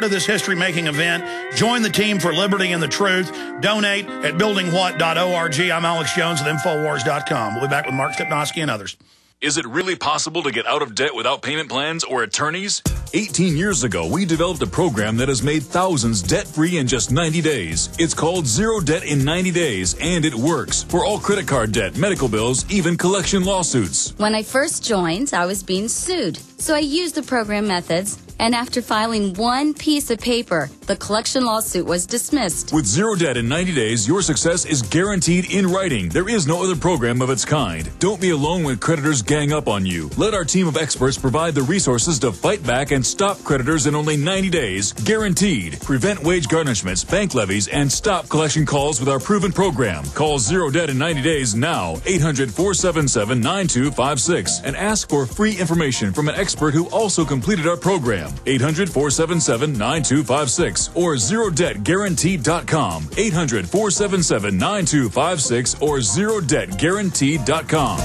part of this history-making event. Join the team for liberty and the truth. Donate at buildingwhat.org. I'm Alex Jones at Infowars.com. We'll be back with Mark Stepnoski and others. Is it really possible to get out of debt without payment plans or attorneys? 18 years ago, we developed a program that has made thousands debt-free in just 90 days. It's called Zero Debt in 90 Days, and it works for all credit card debt, medical bills, even collection lawsuits. When I first joined, I was being sued. So I used the program methods, and after filing one piece of paper, the collection lawsuit was dismissed. With Zero Debt in 90 days, your success is guaranteed in writing. There is no other program of its kind. Don't be alone when creditors gang up on you. Let our team of experts provide the resources to fight back and stop creditors in only 90 days, guaranteed. Prevent wage garnishments, bank levies, and stop collection calls with our proven program. Call Zero Debt in 90 days now, 800-477-9256, and ask for free information from an expert who also completed our program. 800-477-9256 or ZeroDebtGuaranteed.com. 800-477-9256 or ZeroDebtGuaranteed.com.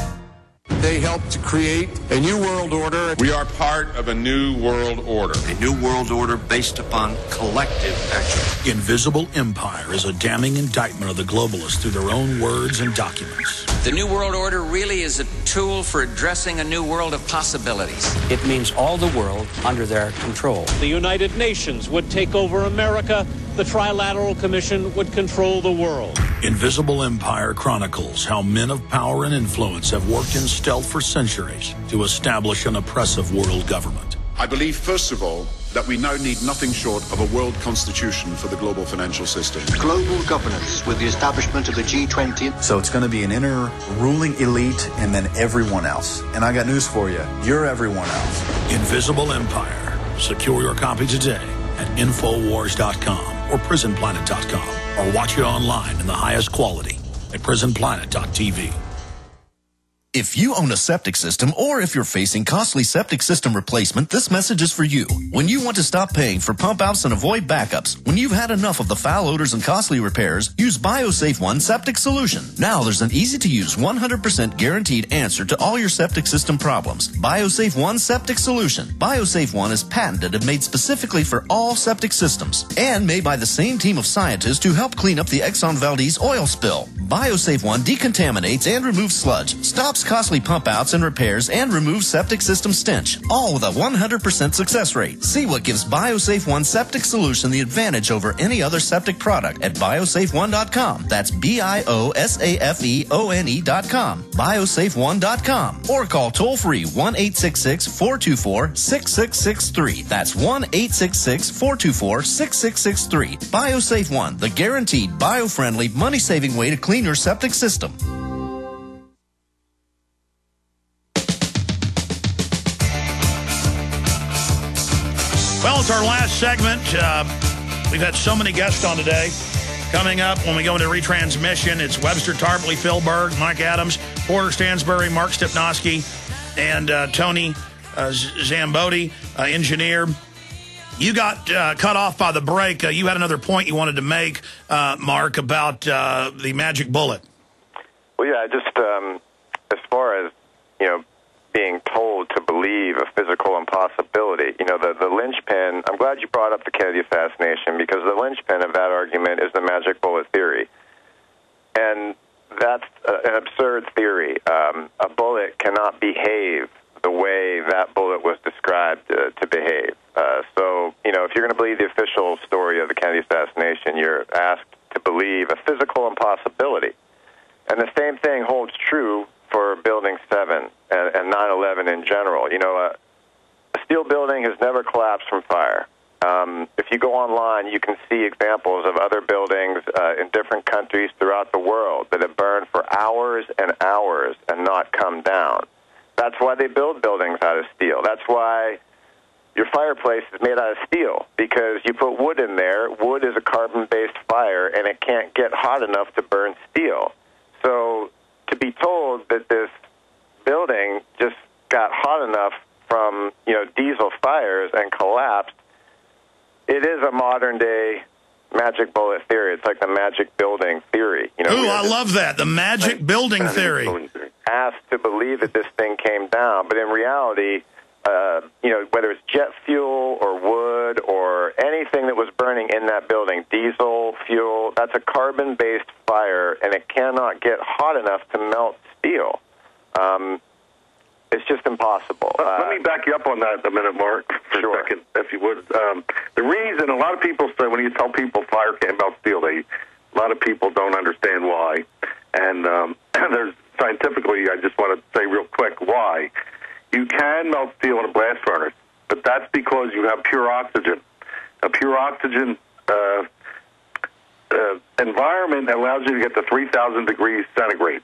They helped to create a new world order. We are part of a new world order. A new world order based upon collective action. Invisible Empire is a damning indictment of the globalists through their own words and documents. The New World Order really is a tool for addressing a new world of possibilities. It means all the world under their control. The United Nations would take over America. The Trilateral Commission would control the world. Invisible Empire chronicles how men of power and influence have worked in stealth for centuries to establish an oppressive world government. I believe, first of all, that we now need nothing short of a world constitution for the global financial system. Global governance with the establishment of the G20. So it's going to be an inner ruling elite and then everyone else. And I got news for you. You're everyone else. Invisible Empire. Secure your copy today at Infowars.com or PrisonPlanet.com or watch it online in the highest quality at PrisonPlanet.tv. If you own a septic system or if you're facing costly septic system replacement, this message is for you. When you want to stop paying for pump outs and avoid backups, when you've had enough of the foul odors and costly repairs, use BioSafe One Septic Solution. Now there's an easy-to-use 100% guaranteed answer to all your septic system problems. BioSafe One Septic Solution. BioSafe One is patented and made specifically for all septic systems and made by the same team of scientists who helped clean up the Exxon Valdez oil spill. BioSafe One decontaminates and removes sludge, stops costly pump outs and repairs, and removes septic system stench, all with a 100% success rate. See what gives BioSafe One Septic Solution the advantage over any other septic product at biosafeone.com. That's BIOSAFEONE.com. biosafeone.com. Or call toll-free 1-866-424-6663. That's 1-866-424-6663. BioSafe One, the guaranteed bio-friendly, money-saving way to clean your septic system. Well, it's our last segment. We've had so many guests on today. Coming up when we go into retransmission, it's Webster Tarpley, Phil Berg, Mike Adams, Porter Stansberry, Mark Stepnoski, and Tony Szamboti, engineer. You got cut off by the break. You had another point you wanted to make, Mark, about the magic bullet. Well, yeah, just as far as, being told to believe a physical impossibility, the linchpin, I'm glad you brought up the Kennedy assassination, because the linchpin of that argument is the magic bullet theory. And that's an absurd theory. A bullet cannot behave the way that bullet was described to behave. So, if you're going to believe the official story of the Kennedy assassination, you're asked to believe a physical impossibility. And the same thing holds true for Building 7 and 9/11 in general. A steel building has never collapsed from fire. If you go online, you can see examples of other buildings in different countries throughout the world that have burned for hours and hours and not come down. That's why they build buildings out of steel. That's why your fireplace is made out of steel, because you put wood in there. Wood is a carbon-based fire, and it can't get hot enough to burn steel. So to be told that this building just got hot enough from, diesel fires and collapsed, it is a modern-day magic bullet theory. It's like the magic building theory. Ooh, I love that, the magic building theory. Asked to believe that this thing came down, but in reality, whether it's jet fuel or wood or anything that was burning in that building, diesel, fuel, that's a carbon-based fire, and it cannot get hot enough to melt steel. It's just impossible. Let me back you up on that a minute, Mark, for a second, if you would. The reason a lot of people say, when you tell people fire can't melt steel, a lot of people don't understand why. And there's scientifically, I just want to say real quick why. You can melt steel in a blast furnace, but that's because you have pure oxygen. A pure oxygen environment allows you to get to 3,000 degrees centigrade.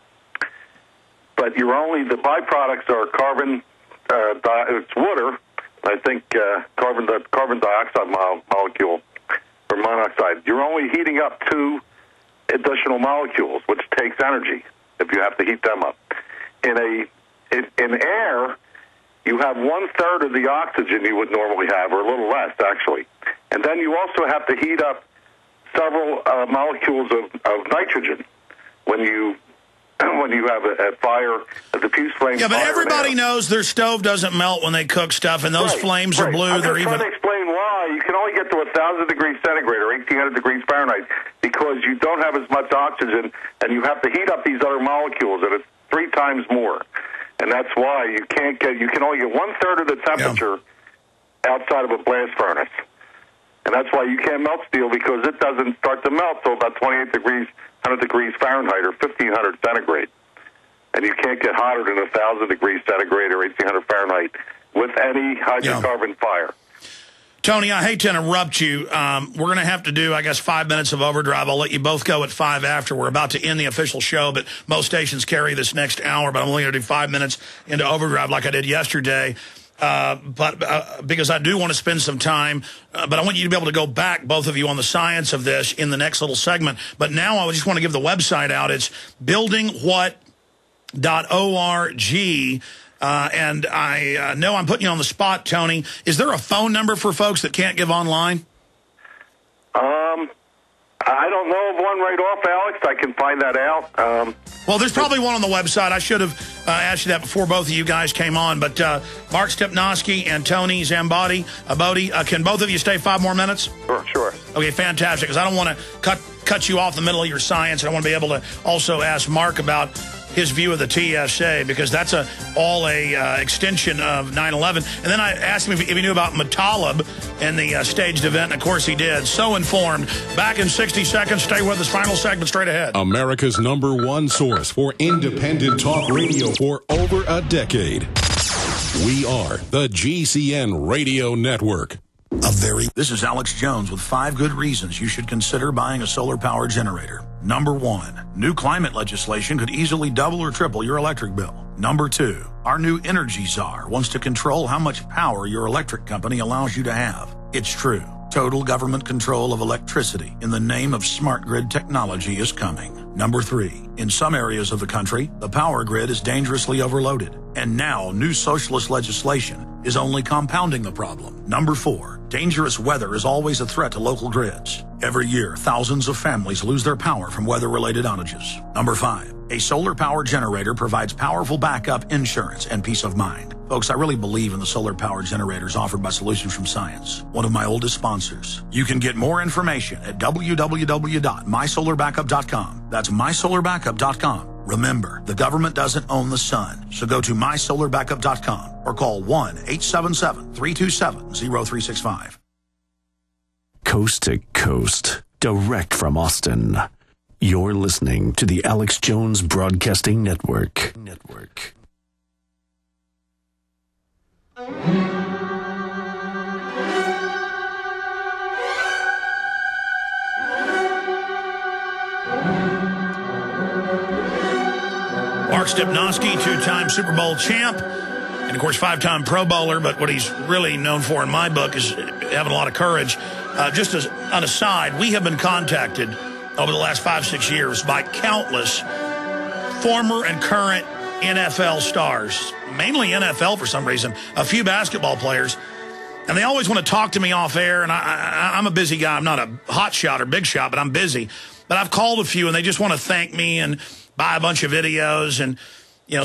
But the byproducts are carbon, it's water, I think carbon dioxide molecule, or monoxide. You're only heating up 2 additional molecules, which takes energy if you have to heat them up. In air, you have 1/3 of the oxygen you would normally have, or a little less, actually. And then you also have to heat up several molecules of nitrogen when you have a fire, a diffuse flame. Yeah, but everybody knows their stove doesn't melt when they cook stuff, and those flames are blue. I'm just trying to explain why you can only get to 1,000 degrees centigrade or 1,800 degrees Fahrenheit because you don't have as much oxygen, and you have to heat up these other molecules, and it's 3 times more. And that's why you can only get 1/3 of the temperature outside of a blast furnace. And that's why you can't melt steel, because it doesn't start to melt till about 28 degrees, 100 degrees Fahrenheit or 1,500 centigrade. And you can't get hotter than 1,000 degrees centigrade or 1,800 Fahrenheit with any hydrocarbon fire. Tony, I hate to interrupt you. We're going to have to do, I guess, 5 minutes of overdrive. I'll let you both go at 5 after. We're about to end the official show, but most stations carry this next hour. But I'm only going to do 5 minutes into overdrive like I did yesterday. Because I do want to spend some time, but I want you to be able to go back, both of you, on the science of this in the next little segment. But now I just want to give the website out. It's buildingwhat.org. And I know I'm putting you on the spot, Tony. Is there a phone number for folks that can't give online? I don't know of one right off, Alex. I can find that out. Well, there's probably one on the website. I should have asked you that before both of you guys came on. But Mark Stepnoski and Tony Szamboti, can both of you stay 5 more minutes? Sure. Okay, fantastic, because I don't want to cut you off the middle of your science. And I want to be able to also ask Mark about his view of the TSA, because that's all a extension of 9/11. And then I asked him if he knew about Muttalib and the staged event, and of course he did. So informed. Back in 60 seconds. Stay with us. Final segment straight ahead. America's #1 source for independent talk radio for over a decade. We are the GCN Radio Network. This is Alex Jones with 5 good reasons you should consider buying a solar power generator. Number 1, new climate legislation could easily double or triple your electric bill. Number 2, our new energy czar wants to control how much power your electric company allows you to have. It's true. Total government control of electricity in the name of smart grid technology is coming. Number 3, in some areas of the country, the power grid is dangerously overloaded. And now, new socialist legislation is only compounding the problem. Number 4, dangerous weather is always a threat to local grids. Every year, thousands of families lose their power from weather-related outages. Number 5, a solar power generator provides powerful backup insurance and peace of mind. Folks, I really believe in the solar power generators offered by Solutions from Science, one of my oldest sponsors. You can get more information at www.mysolarbackup.com. That's mysolarbackup.com. Remember, the government doesn't own the sun, so go to mysolarbackup.com or call 1-877-327-0365. Coast to coast, direct from Austin. You're listening to the Alex Jones Broadcasting Network. Mark Stepnoski, 2-time Super Bowl champ, and of course 5-time Pro Bowler, but what he's really known for in my book is having a lot of courage. Just as an aside, we have been contacted over the last 5-6 years by countless former and current NFL stars, mainly NFL for some reason, a few basketball players, and they always want to talk to me off air, and I'm a busy guy. I'm not a hot shot or big shot, but I'm busy. But I've called a few, and they just want to thank me and buy a bunch of videos and,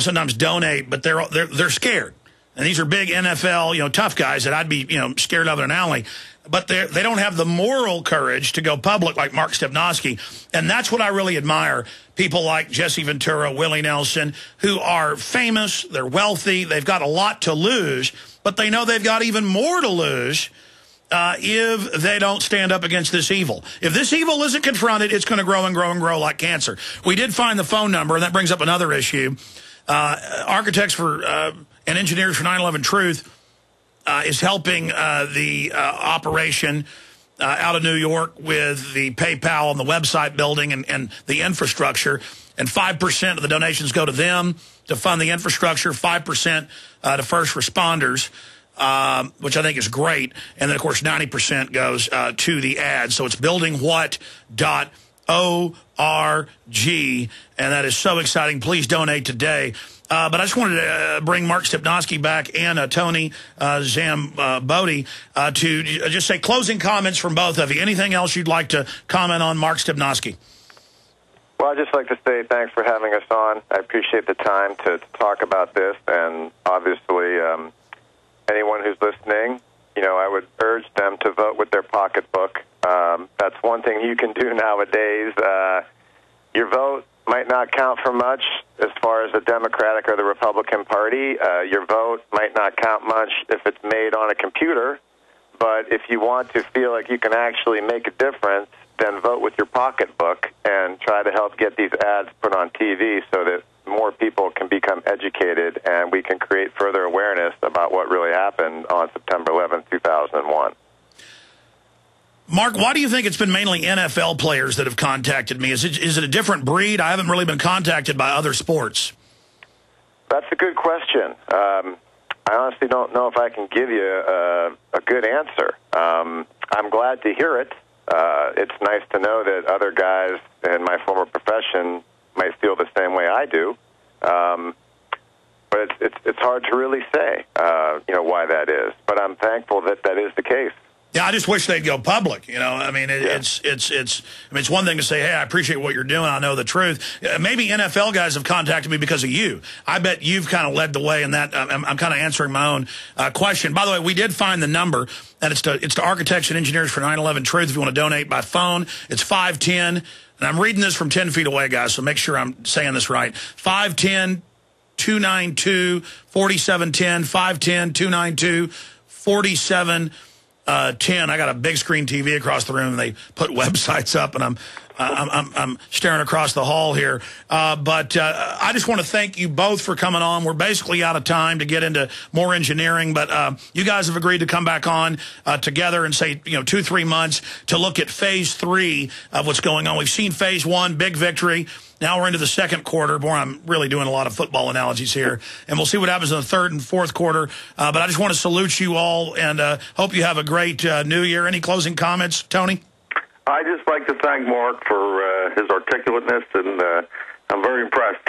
sometimes donate, but they're scared. and these are big NFL, tough guys that I'd be, scared of in an alley. But they don't have the moral courage to go public like Mark Stepnoski. And that's what I really admire. People like Jesse Ventura, Willie Nelson, who are famous, they're wealthy, they've got a lot to lose, but they know they've got even more to lose if they don't stand up against this evil. If this evil isn't confronted, it's going to grow and grow and grow like cancer. We did find the phone number, and that brings up another issue. Architects for and Engineers for 9/11 Truth is helping the operation out of New York with the PayPal and the website building and the infrastructure. And 5% of the donations go to them to fund the infrastructure, 5% to first responders, which I think is great. And then, of course, 90% goes to the ads. So it's buildingwhat.org, and that is so exciting. Please donate today. But I just wanted to bring Mark Stepnoski back and Tony Szamboti to just say closing comments from both of you. Anything else you'd like to comment on, Mark Stepnoski? Well, I'd just like to say thanks for having us on. I appreciate the time to talk about this, and obviously anyone who's listening, I would urge them to vote with their pocketbook. That's one thing you can do nowadays. Your vote might not count for much as far as the Democratic or the Republican Party. Your vote might not count much if it's made on a computer, but if you want to feel like you can actually make a difference, then vote with your pocketbook and try to help get these ads put on TV so that more people can become educated and we can create further awareness about what really happened on September 11th, 2001. Mark, why do you think it's been mainly NFL players that have contacted me? Is it a different breed? I haven't really been contacted by other sports. That's a good question. I honestly don't know if I can give you a good answer. I'm glad to hear it. It's nice to know that other guys in my former profession might feel the same way I do. But it's hard to really say, why that is. But I'm thankful that that is the case. Yeah, I just wish they'd go public. It's one thing to say, hey, I appreciate what you're doing. I know the truth. Maybe NFL guys have contacted me because of you. I bet you've kind of led the way in that. I'm kind of answering my own question. By the way, we did find the number, and it's to Architects and Engineers for 9/11 Truth. If you want to donate by phone, it's 510. And I'm reading this from 10 feet away, guys, so make sure I'm saying this right. 510-292-4710, 510-292-4710. I got a big screen TV across the room, and they put websites up, and I'm staring across the hall here. But I just want to thank you both for coming on. We're basically out of time to get into more engineering, but you guys have agreed to come back on together and say, 2-3 months to look at phase 3 of what's going on. We've seen phase 1, big victory. Now we're into the second quarter. Boy, I'm really doing a lot of football analogies here. And we'll see what happens in the third and fourth quarter. But I just want to salute you all and hope you have a great new year. Any closing comments, Tony? I'd just like to thank Mark for his articulateness, and I'm very impressed.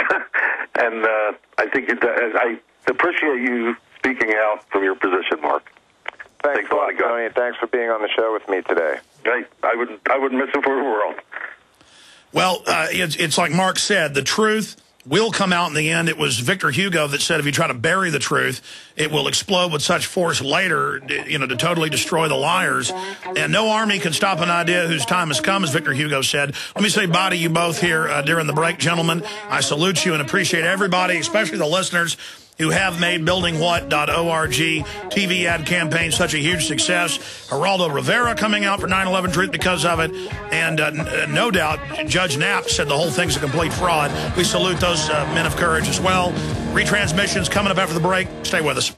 And I think I appreciate you speaking out from your position, Mark. Thanks a lot, Tony, and thanks for being on the show with me today. I wouldn't miss it for the world. Well, it's like Mark said, the truth will come out in the end. It was Victor Hugo that said if you try to bury the truth, it will explode with such force later, to totally destroy the liars. And no army can stop an idea whose time has come, as Victor Hugo said. Let me say bye to you both here during the break, gentlemen. I salute you and appreciate everybody, especially the listeners, who have made buildingwhat.org TV ad campaign such a huge success. Geraldo Rivera coming out for 9/11 Truth because of it. And no doubt, Judge Knapp said the whole thing's a complete fraud. We salute those men of courage as well. Retransmissions coming up after the break. Stay with us.